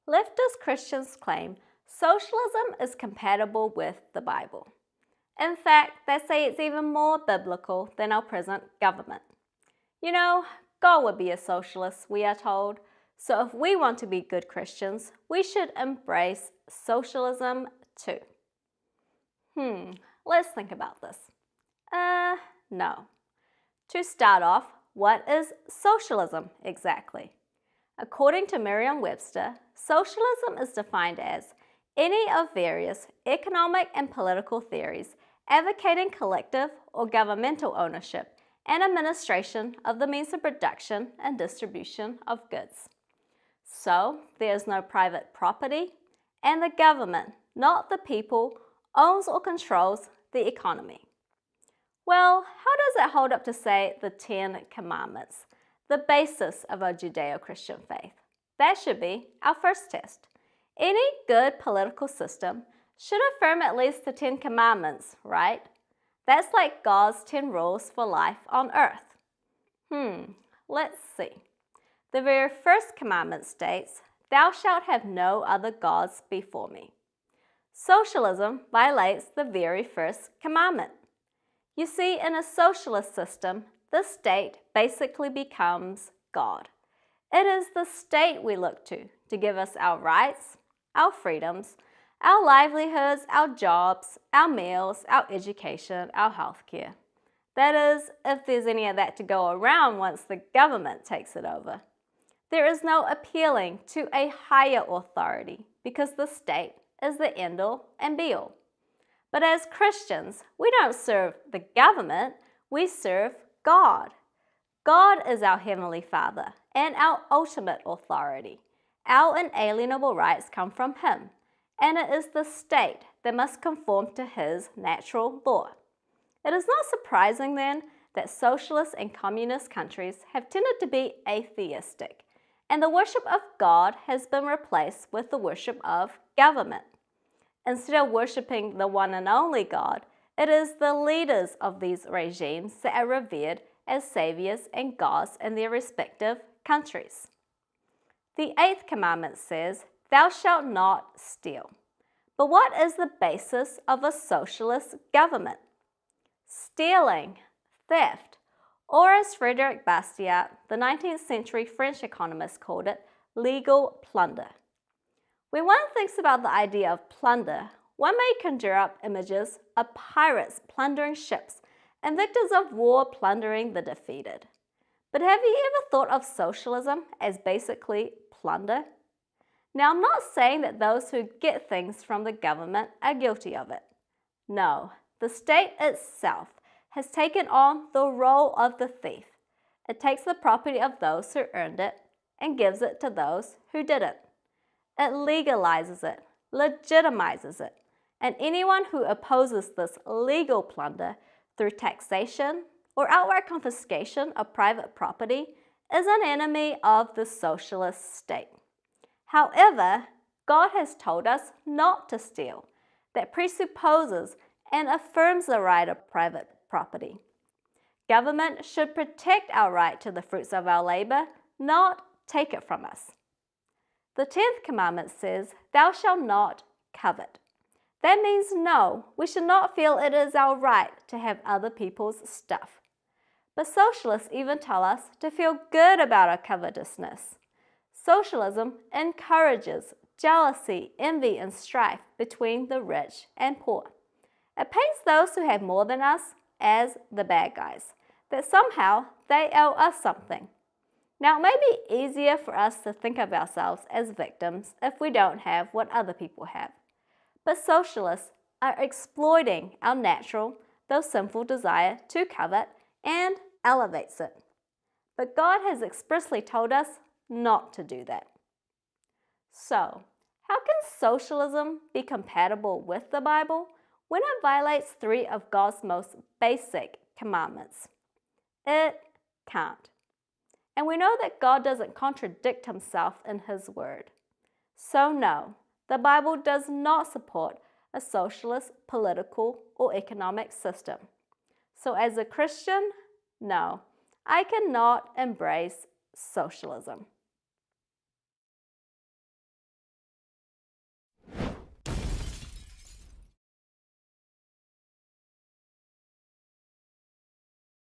Leftist Christians claim socialism is compatible with the Bible. In fact, they say it's even more biblical than our present government. You know, God would be a socialist, we are told, so if we want to be good Christians, we should embrace socialism too. Let's think about this. No. To start off, what is socialism exactly? According to Merriam-Webster, socialism is defined as any of various economic and political theories advocating collective or governmental ownership and administration of the means of production and distribution of goods. So, there is no private property, and the government, not the people, owns or controls the economy. Well, how does it hold up to, say, the 10 Commandments, the basis of our Judeo-Christian faith? That should be our first test. Any good political system should affirm at least the 10 Commandments, right? That's like God's 10 rules for life on earth. Let's see. The very first commandment states, "Thou shalt have no other gods before me." Socialism violates the very first commandment. You see, in a socialist system, the state basically becomes God. It is the state we look to give us our rights, our freedoms, our livelihoods, our jobs, our meals, our education, our health care. That is, if there's any of that to go around once the government takes it over. There is no appealing to a higher authority because the state is the end-all and be-all. But as Christians, we don't serve the government, we serve God. God is our Heavenly Father and our ultimate authority. Our inalienable rights come from Him, and it is the state that must conform to His natural law. It is not surprising, then, that socialist and communist countries have tended to be atheistic, and the worship of God has been replaced with the worship of government. Instead of worshiping the one and only God, it is the leaders of these regimes that are revered as saviors and gods in their respective countries. The 8th commandment says, "Thou shalt not steal." But what is the basis of a socialist government? Stealing, theft, or as Frederick Bastiat, the 19th century French economist, called it, legal plunder. When one thinks about the idea of plunder, one may conjure up images of pirates plundering ships and victors of war plundering the defeated. But have you ever thought of socialism as basically plunder? Now, I'm not saying that those who get things from the government are guilty of it. No, the state itself has taken on the role of the thief. It takes the property of those who earned it and gives it to those who didn't. It legalizes it, legitimizes it, and anyone who opposes this legal plunder through taxation or outright confiscation of private property is an enemy of the socialist state. However, God has told us not to steal. That presupposes and affirms the right of private property. Government should protect our right to the fruits of our labor, not take it from us. The 10th commandment says, "Thou shalt not covet." That means no, we should not feel it is our right to have other people's stuff. But socialists even tell us to feel good about our covetousness. Socialism encourages jealousy, envy, and strife between the rich and poor. It paints those who have more than us as the bad guys, that somehow they owe us something. Now, it may be easier for us to think of ourselves as victims if we don't have what other people have. But socialists are exploiting our natural, though sinful desire to covet and elevates it. But God has expressly told us not to do that. So, how can socialism be compatible with the Bible when it violates 3 of God's most basic commandments? It can't. And we know that God doesn't contradict Himself in His Word. So no, the Bible does not support a socialist political or economic system. So as a Christian, no, I cannot embrace socialism.